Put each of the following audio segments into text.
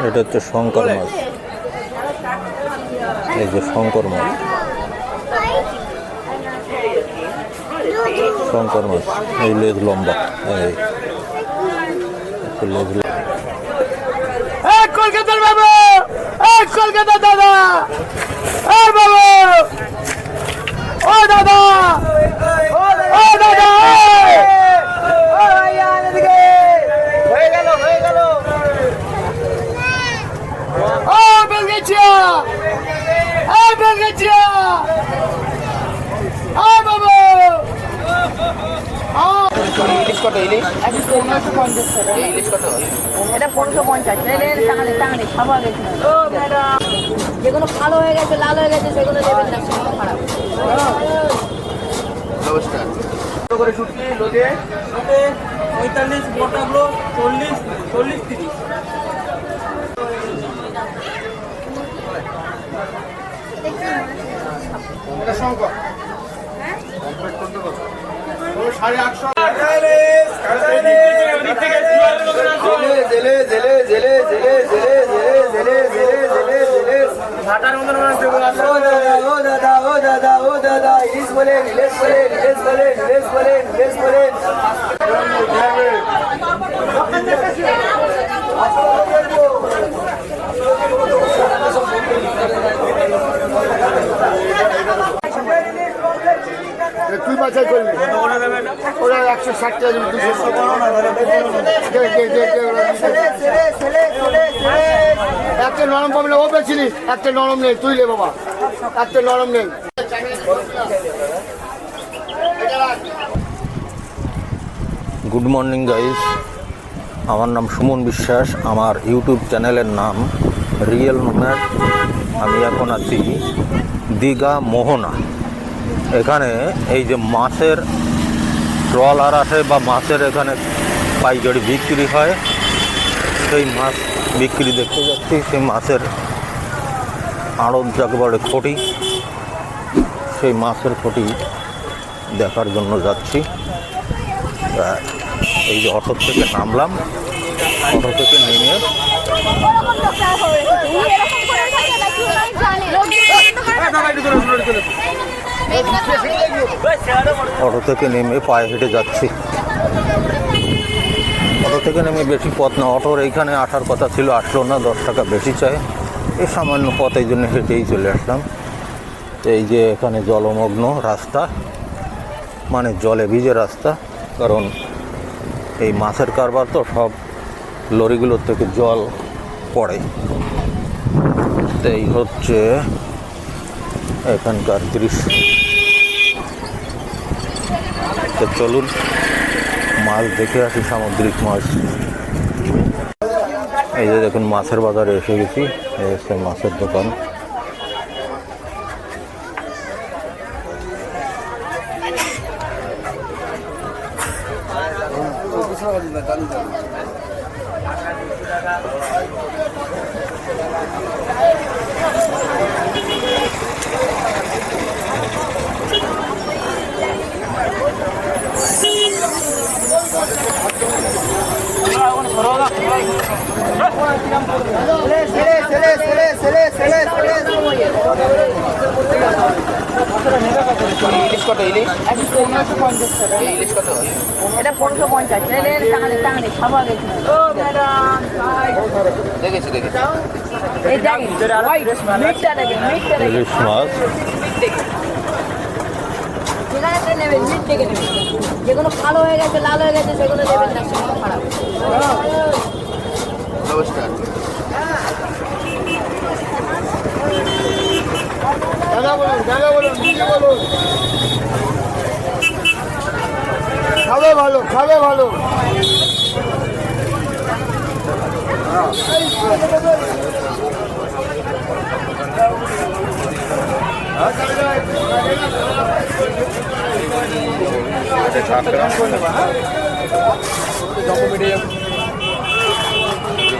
এটা হচ্ছে শঙ্কর মাছ, এই যে শঙ্কর মাছ, শঙ্কর মাছ, এই লেজ লম্বা, এই লেজ কলকাতার বাবু, কলকাতা দাদা, বাবু, ও দাদা, ও দাদা, হয়ে গেল, হয়ে গেল, ও বেলগেছিয়া, বেলগেছিয়া, বাবু, ইলিশ কত? ইলিশ 1550 টাকা। ইলিশ কত? এটা 1550 টাঙালি খাবার যেগুলো ভালো হয়ে গেছে, লাল হয়ে গেছে, সেগুলো দেবেন না, সেগুলো খারাপ। নমস্কার। করে শুটকি লোদে 45, মোটাগুলো 40, 30। এটা শঙ্কর। হ্যাঁ? কমপ্লিট করতে কত? 850। তুই বাছাই করবি ওরা 160 টাকা 200 একটা নরম পাবি না, ও বেছিলি একটা নরম নেই, তুই লে বাবা, একটা নরম নেই। গুড মর্নিং গাইস, আমার নাম সুমন বিশ্বাস, আমার ইউটিউব চ্যানেলের নাম রিয়েল নোম্যাড। আমি এখন আছি দীঘা মোহনা। এখানে এই যে মাছের ট্রলার আসে বা মাছের এখানে পাইকারি বিক্রি হয়, সেই মাছ বিক্রি দেখতে যাচ্ছি। সেই মাছের আড়ত যাকে বলে খুঁটি, সেই মাছের খুঁটি দেখার জন্য যাচ্ছি। এই যে অটো থেকে নামলাম, অটো থেকে নেমে অটো থেকে নেমে পায়ে হেঁটে যাচ্ছি। অটো থেকে নেমে বেশি পথ না, অটোর এইখানে আসার কথা ছিল, আসলো না, 10 টাকা বেশি চায়। এই সামান্য পথ, এই জন্য হেঁটেই চলে আসলাম। তো এই যে এখানে জলমগ্ন রাস্তা, মানে জলে ভিজে রাস্তা, কারণ এই মাছের কারবার তো, সব লরিগুলোর থেকে জল পড়ে। তো এই হচ্ছে এখানকার দৃশ্য। তো চলুন মাছ দেখে আসি, সামুদ্রিক মাছ। এই যে দেখুন মাছের বাজারে এসে গেছি, এই হচ্ছে মাছের দোকান। ইলিশ কত? ইলিশ 1550 টাকা। ইলিশ কত? এটা 1550 টাঙালি খাবার দেখেছি। এই দেখেন মিটটা দেখেন, ইলিশ মাছ যেখানে নেবেন মিট থেকে নেবেন, যেগুলো ভালো হয়ে গেছে, লাল হয়ে গেছে, সেগুলো দেবেন না, সেগুলো খারাপ। নমস্কার। দাদা বলুন, দিদি বলুন। খাবে ভালো, খাবে ভালো।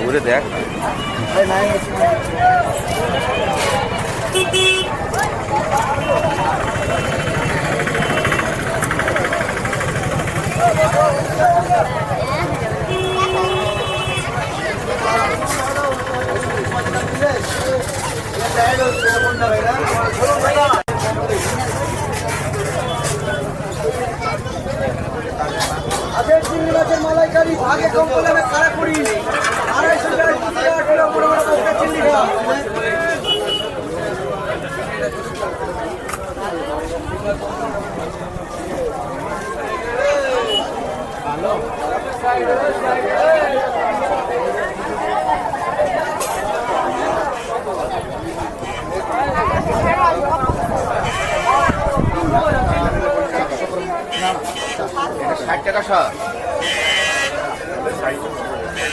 ঘুরে দেখ। কাঁসা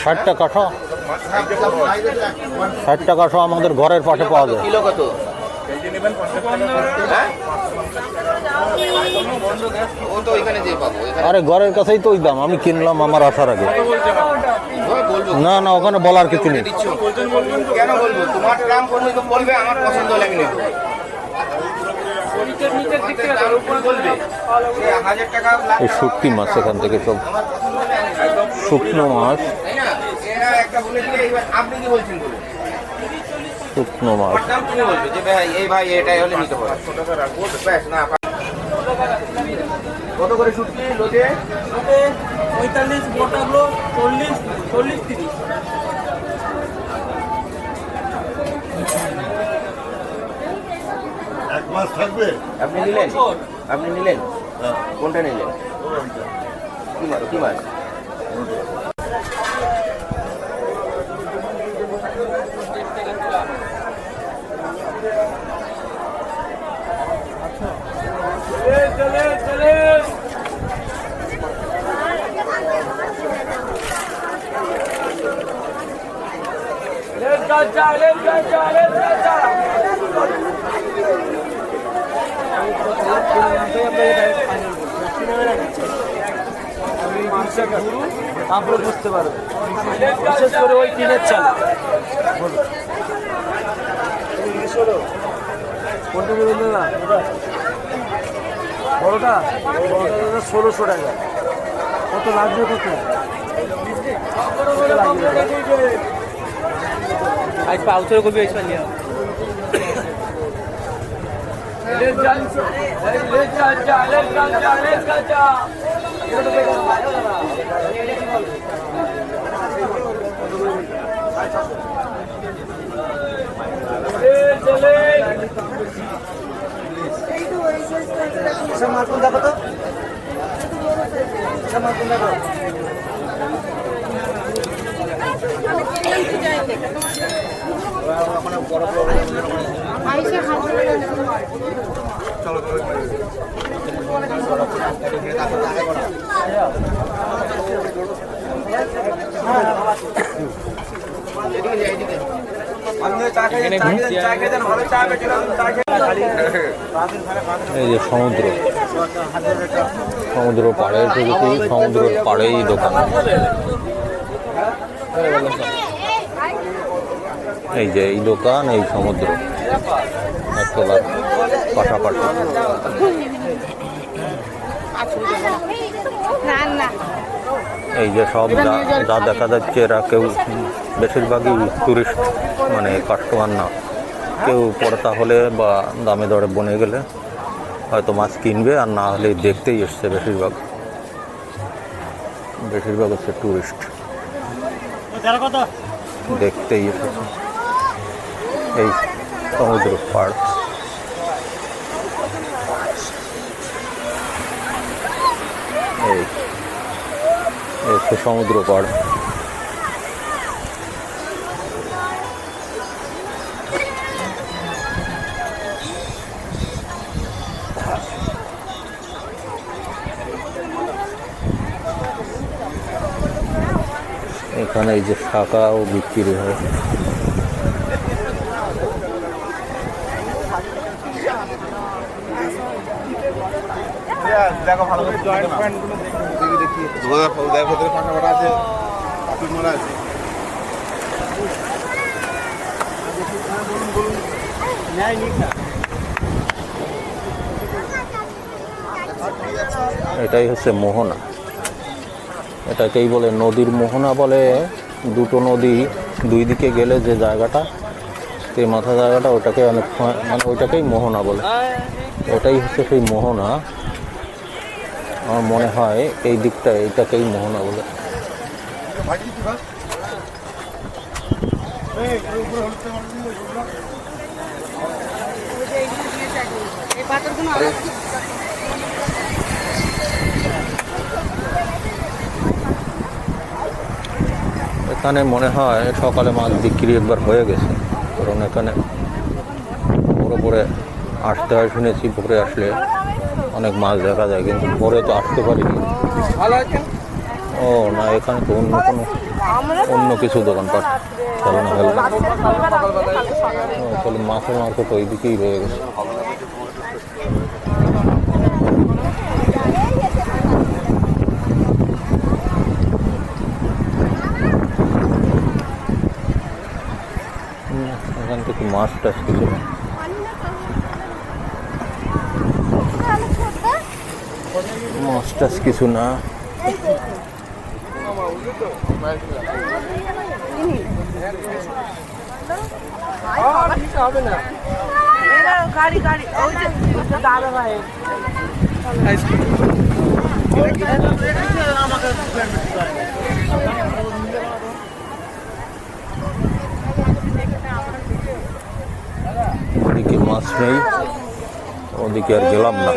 60 টাকা শো। 60 টাকা শো আমাদের ঘরের পাশে পাওয়া যায়। কিলো কত? হ্যাঁ? ও তো ওইখানে দিয়ে পাবো। আরে ঘরের কাছেই তো ওই দাম, আমি কিনলাম আমার আসার আগে। না না, ওখানে বলার কিছু নেই। কেন বলবো? তোমার দাম করলে তো বলবে, আমার পছন্দ হলে আমি নেবো। 1000 টাকা এই শুটকি মাছ এখান থেকে সব শুকনো মাছ, তাই না? এরা একটা বলে দিলে এইবার আপনি কি বলছেন বলুন? শুকনো মাছ। আমার দাম তুমি বলবে যে ভাই এই ভাই এটাই হলে নিতে পারো। ব্যাস না। কত করে শুটকি লোটে? 45 মোটাগুলো 40 30। এক মাস থাকবে। আপনি নিলেন? আপনি নিলেন? কোনটা নিলেন? কি মাছ? কি মাছ? তারপরে বুঝতে পারবে, বিশেষ করে ওই টিনের চাল। কোনটা নেবেন দাদা? বড়টা? বড়টা দাদা 1600 টাকা। কত লাগবে? কত আজ পাউচের করবি এই পালিয়া মার্কুন দেখো তো, মার্কুন দেখো। এই যে সমুদ্র, সমুদ্র পাড়ে ঢুকেছি, সমুদ্রের পাড়েই দোকান। এই যে এই দোকান, এই সমুদ্র একতলার পাশাপাশি। এই যে সব যা দেখা যাচ্ছে এরা কেউ বেশিরভাগই টুরিস্ট, মানে কাস্টমার না। কেউ পড়তা হলে বা দামে দরে বনে গেলে হয়তো মাছ কিনবে, আর না হলে দেখতেই এসছে। বেশিরভাগ হচ্ছে টুরিস্ট, দেখতেই এসেছে এই সমুদ্র পাড়। এই হচ্ছে সমুদ্র পাড়। এখানে এই যে শাখাও বিক্রি হয়। দেখো ভালো করে জয়েন্ট পয়েন্ট গুলো দেখি দেখো ভেতরে ফাঁকা ফাঁকা আছে, পাথর মারা আছে। এটাই হচ্ছে মোহনা, এটাকেই বলে নদীর মোহনা বলে। দুটো নদী দুই দিকে গেলে যে জায়গাটা, সেই মাথা জায়গাটা, ওটাকে অনেক মানে ওইটাকেই মোহনা বলে। ওটাই হচ্ছে সেই মোহনা। আমার মনে হয় এই দিকটা এইটাকেই মোহনা বলে। এখানে মনে হয় সকালে মাছ বিক্রি একবার হয়ে গেছে, কারণ এখানে ভোরে ভোরে আসতে হয় শুনেছি। ভোরে আসলে অনেক মাছ দেখা যায়, কিন্তু পরে তো আসতে পারিনি। ও না, এখানে তো অন্য কিছু দোকানপাট, খেলনা খেলনা। ও, তাহলে মাছের মার্কেট ওই দিকেই রয়ে গেছে। এখান থেকে মাছ টাছ কিছু না। মাছ টাছ কিছু না। গাড়ি গাড়ি ওই যে দাদা ভাই ওদিকে মাছ নেই, ওদিকে আর গেলাম না।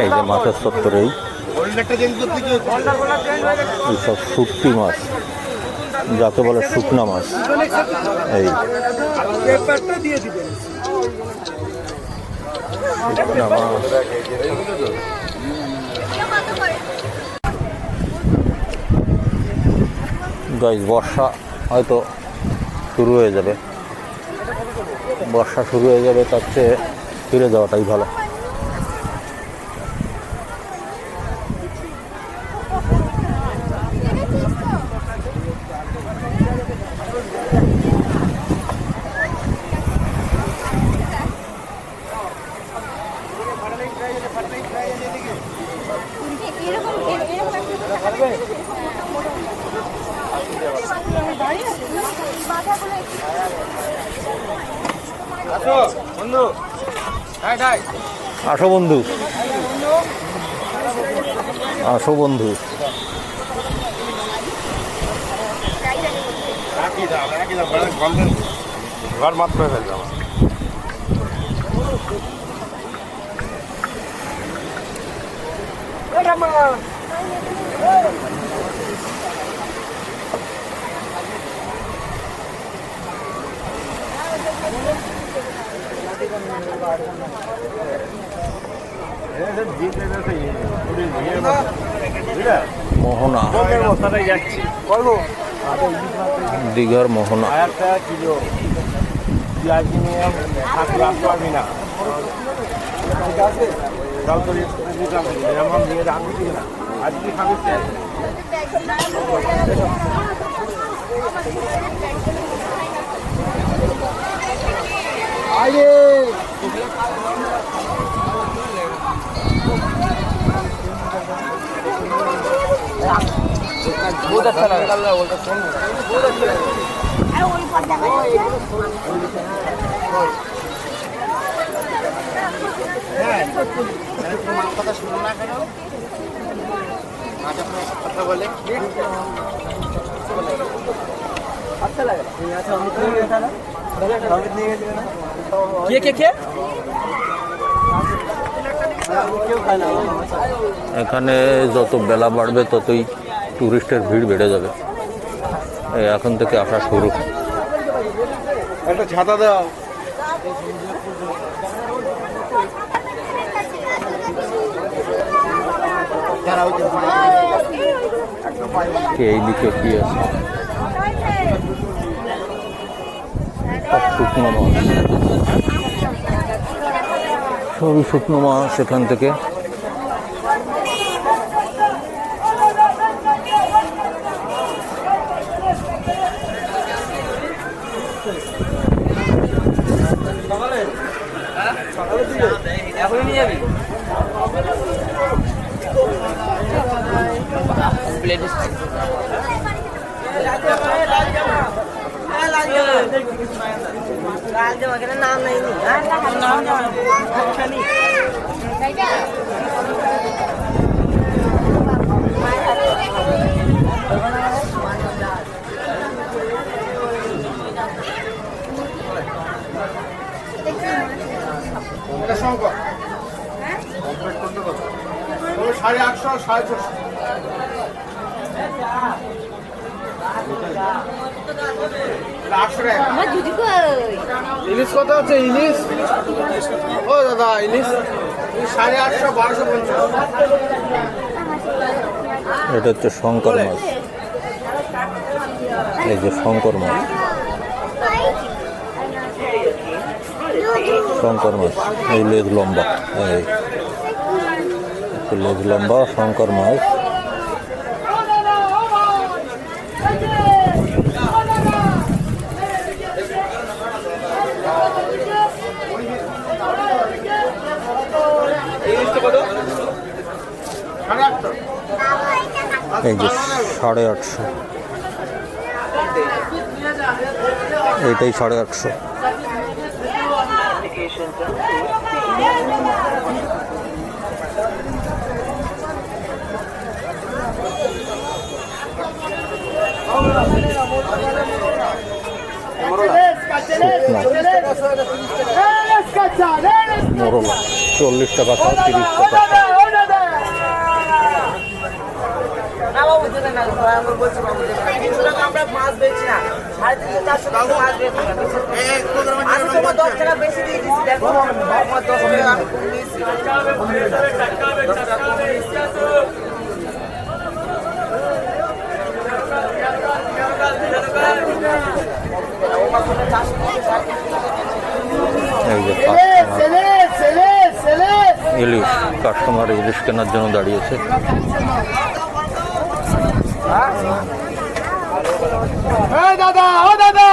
এই যে মাছের চত্বরেই এইসব শুটকি মাছ, যাকে বলে শুকনা মাছ। এই শুকনা মাছ। গাইস, বর্ষা হয়তো শুরু হয়ে যাবে। বর্ষা শুরু হয়ে যাবে, তার চেয়ে ফিরে যাওয়াটাই ভালো। আসো বন্ধু, আসো বন্ধু। ঘর মাত্র ফেললাম। মোহনা, দীঘার মোহনা। बहुत अच्छा लगा কথা শুনো না কেন কথা বলে अच्छा लगा अच्छा अमित नहीं गया था ना अमित नहीं गया ना क्या এখানে যত বেলা বাড়বে ততই টুরিস্টের ভিড় বেড়ে যাবে। এই এখন থেকে আসা শুরু। একটা ছাতা দাও। এইদিকে কি আছে? সব শুকনো মাছ, সরু শুকনো মাছ। এখান থেকে नाम नहीं $850 $650 800 টাকা। আমার দুদি কই? ইলিশ কত হচ্ছে ইলিশ? ও দাদা ইলিশ 850 1250। এটা হচ্ছে শঙ্কর মাছ, এই যে শঙ্কর মাছ, শঙ্কর মাছ, এই লেজ লম্বা, এই একটু লেজ লম্বা শঙ্কর মাছ। ইলিশটা কত? 850। এই যে 850, এইটাই 850। মোরলা 40 টাকা, 30 টাকা। না বাবু দেবেন না, আমরা বলছি বাবু দেবেন না। 300 টাকা আমরা মাছ বেচছি না, 350 400 টাকা মাছ বেচছি না। আমি তোমার 10 টাকা বেশি দিয়ে দিচ্ছি, দেখো আমার 10 টাকা আমি কম দিয়েছি। 10 টাকা কম দিয়েছি। এই যে ইলিশ, কাস্টমার ইলিশ কেনার জন্য দাঁড়িয়েছে। দাদা ও দাদা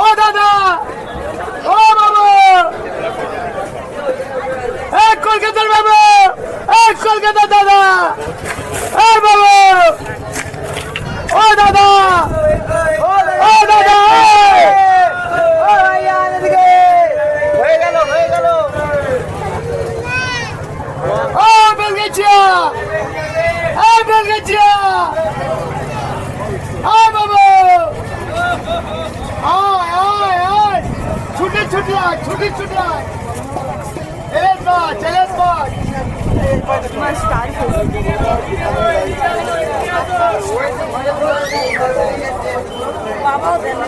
ও দাদা ও বাবু, কলকাতার বাবু, কলকাতা দাদা, বাবু ও দাদা ও দাদা, হয়ে গেল হয়ে গেল। ও বেলগেছিয়া, বেলগেছিয়া, বাবু আয় আয় আয়, ছুটে ছুটে আয়, ছুটে ছুটে আয়। ছেলের মাছ বাবাও দেন না।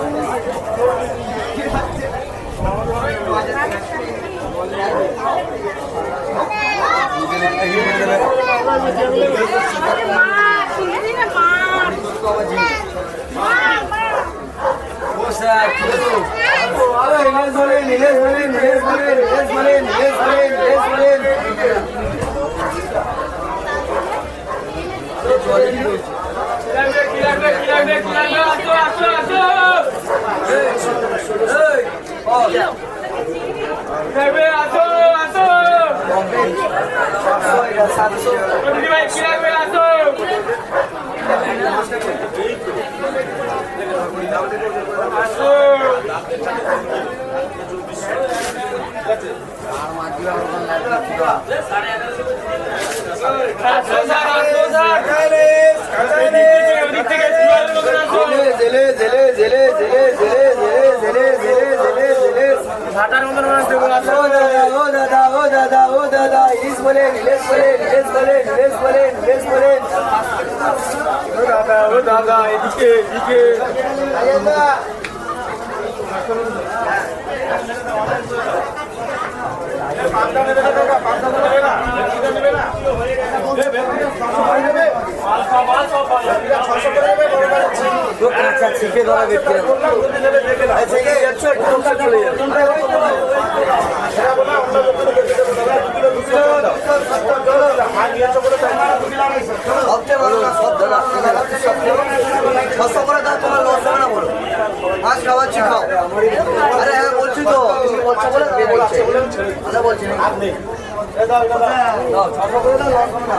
দাদা এদিকে এদিকে শিখে ধরা দেখতে সবচেয়ে ভালো না সব ধরা 600 করে দাও, তোমার লস হবে না বলো, মাছ খাওয়াচ্ছি খাও। আরে হ্যাঁ বলছি তো, তুমি বলছো বলে কে বলছে? আচ্ছা বলছি না আপনি দাও 600 করে দাও, লস হবে না।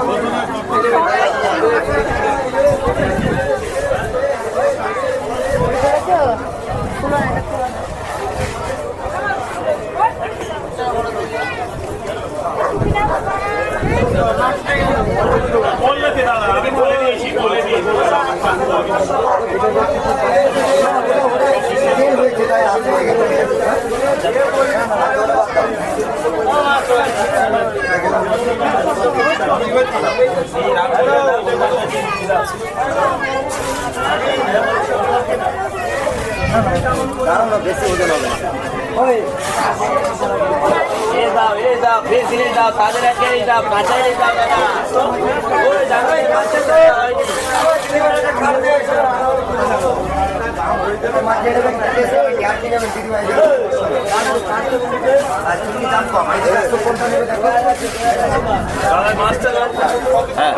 এই দাও ফ্রেশ জিনিস দাও তাদের একটা এই দাও কাঁচা এই দাও দাদা ওই জানো এই কাঁচা তো হ্যাঁ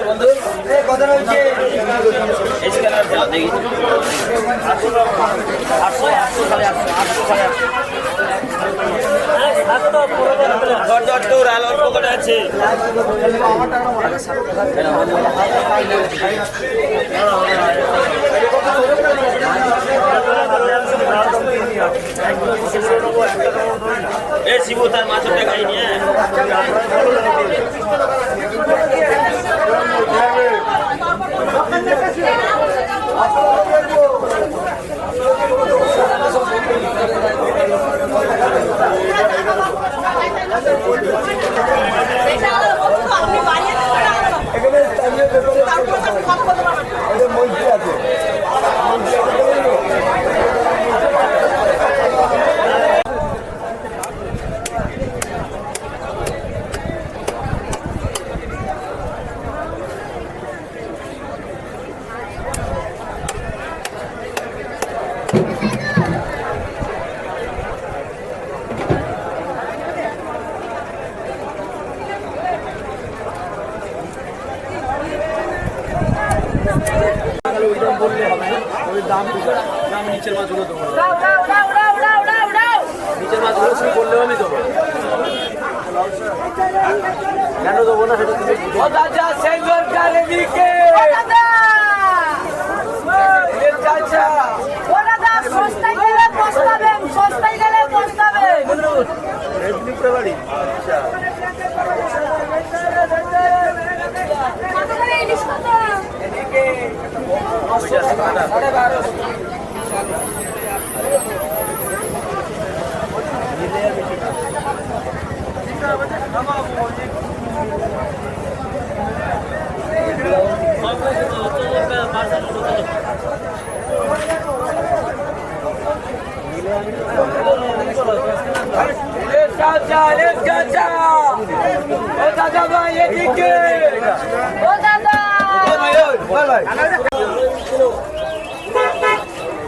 বন্ধু কথা বলছে এই স্ক্যানার দাও দেখি 800 সাড়ে 800 অল্প করে আছে এ শিবু তার মাছের টাকাই নিয়ে নিচের মাছগুলো দেবো নিচের মাছগুলো শুরু করলেও আমি দেবো কেন দেবো না সেটা তুমি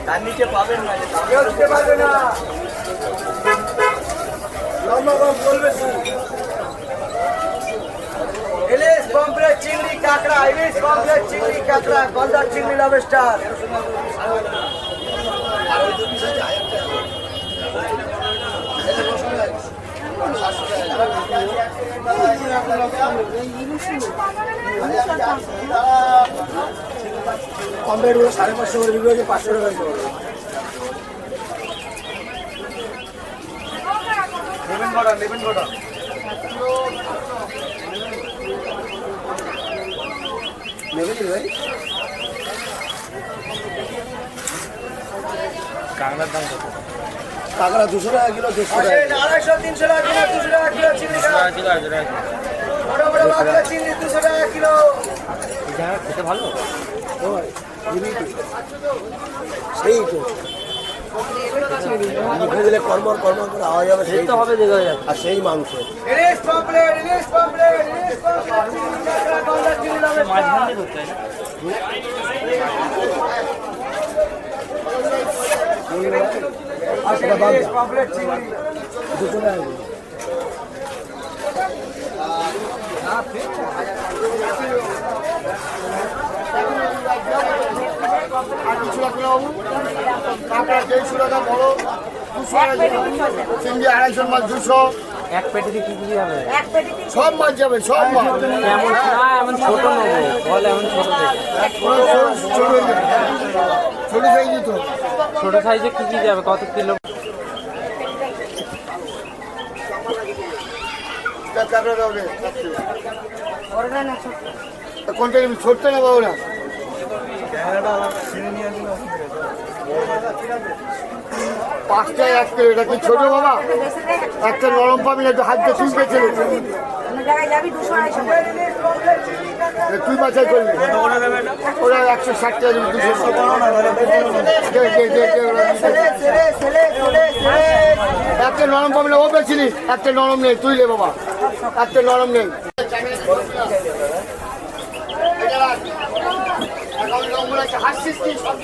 তার নিচে পাবেন না কেউ দিতে পারবে না ইলিশ পমফ্রেট চিংড়ি কাঁকড়া ইলিশ পমফ্রেট চিংড়ি কাঁকড়া গলদা চিংড়ি লবস্টার পমফ্রেট 550 করে বিক্রি হচ্ছে 500 টাকা নেবেন কটা ভাই কাঁকড়ার দাম কত কাঁকড়া 200 টাকা কিলো 200 টাকা 250 300 টাকা কিলো 200 টাকা কিলো চিংড়ি বড় বড় মাছটা চিংড়ি 200 টাকা কিলো এটা খেতে ভালো সেই তো মুখে দিলে কর্মর করে আওয়াজ হবে সেই তো হবে দেখা যাবে আর সেই মাংস ইলিশ পমফ্রেট মাছ ভাঙতে করতে হয় না ইলিশ পমফ্রেট চিংড়ি 200 টাকা চিংড়ি 250 মাছ 200 এক পেটিতে কি যাবে সব মাছ যাবে সব মাছ এমন না এমন ছোট নেবো বল এমন ছোট ছোট সাইজে তো ছোট সাইজে কি যাবে কত কিলো কোনটা ছোটটা না বাবু না ক্যামেরাটা ছিঁড়ে নিয়ে 5টায় 1 কিলো, এটা কি ছোট বাবা? একটা নরম পাবি না, একটু হাত দিয়ে তুই বেঁচে তুই বাছাই করলি ওরা 160 টাকা দিবি, 200 একটা নরম পাবি না, ও বেছিলি একটা নরম নেই, তুই লে বাবা, একটা নরম নেই। হাসছিস কি সব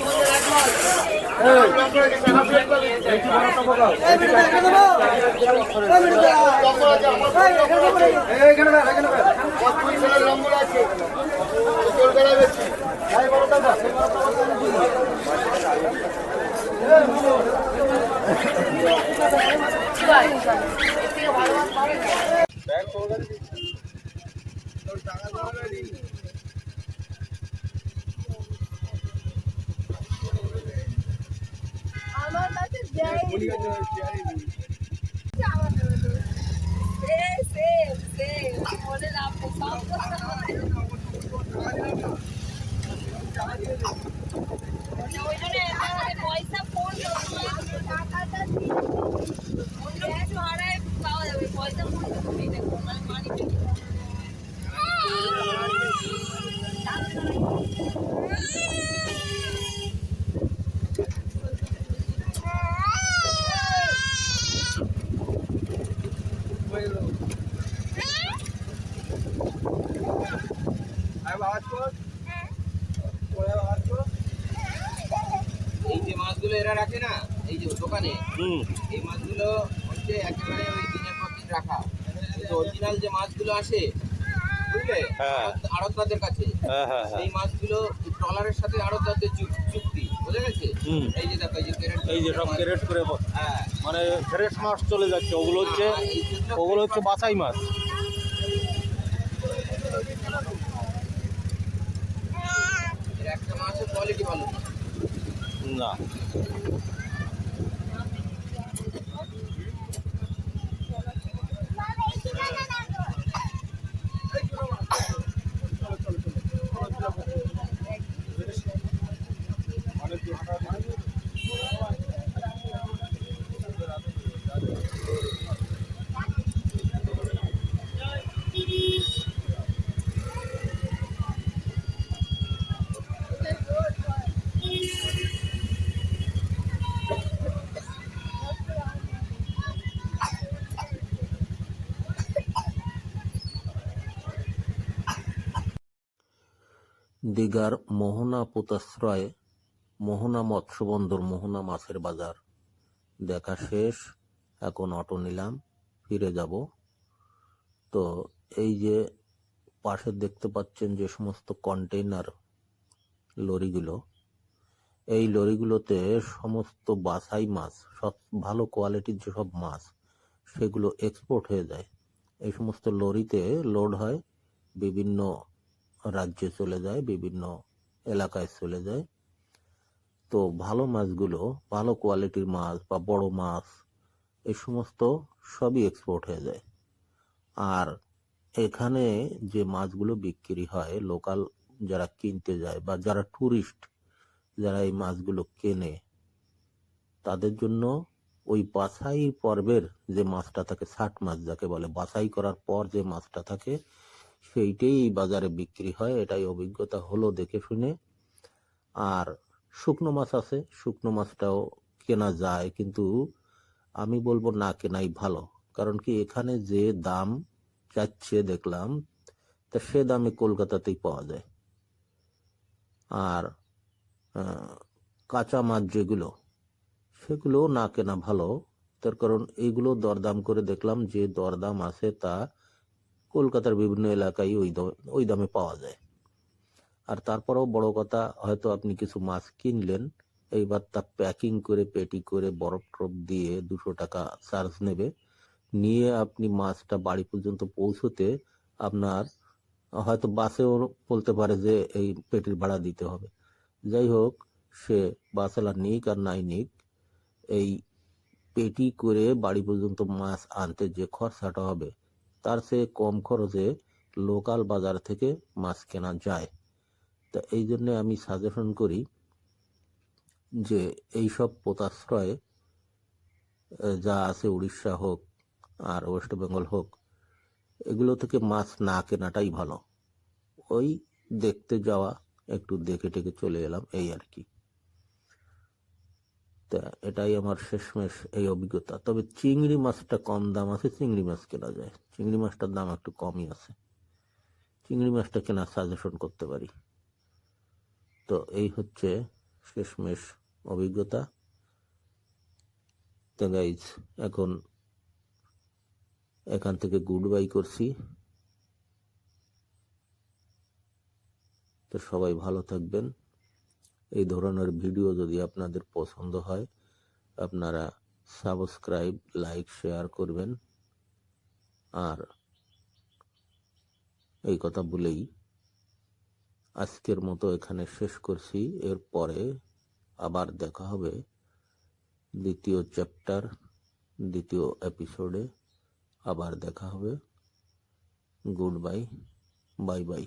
নম্বর আছে আমার কাছে দেয়নি। মনে রাখবো সব কথা হয়। ওই জন্য পয়সা ফোন টাকাটা অন্য কিছু হারায় পাওয়া যাবে, পয়সা ফোন মানি এই যে মাছগুলো এরা রাখে না এই যে দোকানে, এই মাছগুলো হচ্ছে একেবারে ওই দিনের পর দিন রাখা, কিন্তু অরিজিনাল যে মাছগুলো আসে বুঝলে আড়তদারদের কাছে, এই মাছগুলো ট্রলারের সাথে আড়তদারদের চুক্তি, বুঝে গেছে? এই যে দেখো এই যে সব ক্যারেট করে, হ্যাঁ মানে ফ্রেশ মাছ চলে যাচ্ছে, ওগুলো হচ্ছে বাছাই মাছ। এর একটা মাছের কোয়ালিটি ভালো না, দীঘার মোহনা পোতাশ্রয়, মোহনা মৎস্যবন্দর, মোহনা মাছের বাজার দেখা শেষ। এখন অটো নিলাম, ফিরে যাব। তো এই যে পাশে দেখতে পাচ্ছেন যে সমস্ত কন্টেইনার লরিগুলো, এই লরিগুলোতে সমস্ত বাছাই মাছ, সব ভালো কোয়ালিটির যেসব মাছ সেগুলো এক্সপোর্ট হয়ে যায়। এই সমস্ত লরিতে লোড হয়, বিভিন্ন রাজ্যে চলে যায়, বিভিন্ন এলাকায় চলে যায়। তো ভালো মাছগুলো, ভালো কোয়ালিটির মাছ বা বড় মাছ, এই সমস্ত সবই এক্সপোর্ট হয়ে যায়। আর এখানে যে মাছগুলো বিক্রি হয়, লোকাল যারা কিনতে যায় বা যারা টুরিস্ট যারা এই মাছগুলো কেনে, তাদের জন্য ওই বাছাই পর্বের যে মাছটা থাকে, 60 মাছ যাকে বলে, বাছাই করার পর যে মাছটা থাকে সেইটাই বাজারে বিক্রি হয়। এটাই অভিজ্ঞতা হলো দেখে শুনে। আর শুকনো মাছ আছে, শুকনো মাছটাও কেনা যায়, কিন্তু আমি বলবো না কেনাই ভালো। কারণ কি, এখানে যে দাম চাচ্ছে দেখলাম, তা সে দামে কলকাতাতেই পাওয়া যায়। আর কাঁচা মাছ যেগুলো, সেগুলো না কেনা ভালো। তার কারণ এইগুলো দরদাম করে দেখলাম, যে দরদাম আছে তা কলকাতার বিভিন্ন এলাকায় ওই দামে পাওয়া যায়। আর তারপরেও বড় কথা, হয়তো আপনি কিছু মাছ কিনলেন, এইবার তা প্যাকিং করে পেটি করে বরফ টরফ দিয়ে 200 টাকা চার্জ নেবে, নিয়ে আপনি মাছটা বাড়ি পর্যন্ত পৌঁছতে আপনার হয়তো বাসেও বলতে পারে যে এই পেটির ভাড়া দিতে হবে। যাই হোক, সে বাসওয়ালা নিক আর নাই নিক, এই পেটি করে বাড়ি পর্যন্ত মাছ আনতে যে খরচাটা হবে, তার চেয়ে কম খরচে লোকাল বাজার থেকে মাছ কেনা যায়। তা এই জন্য আমি সাজেশন করি যে এইসব পোতাশ্রয়ে যা আছে উড়িষ্যা হোক আর ওয়েস্ট বেঙ্গল হোক, এগুলো থেকে মাছ না কেনাটাই ভালো। ওই দেখতে যাওয়া, একটু দেখে টেকে চলে এলাম, এই আর কি। তা এটাই আমার শেষমেশ এই অভিজ্ঞতা। তবে চিংড়ি মাছটা কম দাম আছে, চিংড়ি মাছ কেনা যায়, চিংড়ি মাছটার দাম একটু কমই আছে, চিংড়ি মাছটা কেনার সাজেশন করতে পারি। তো এই হচ্ছে শেষমেশ অভিজ্ঞতা। তো গাইজ, এখন এখান থেকে গুড বাই করছি। তো সবাই ভালো থাকবেন। এই ধরনের ভিডিও যদি আপনাদের পছন্দ হয়, আপনারা সাবস্ক্রাইব, লাইক, শেয়ার করবেন। আর এই কথা বলেই আজকের মতো এখানে শেষ করছি। এরপরে আবার দেখা হবে দ্বিতীয় চ্যাপ্টার, দ্বিতীয় এপিসোডে। আবার দেখা হবে। Good bye, bye bye.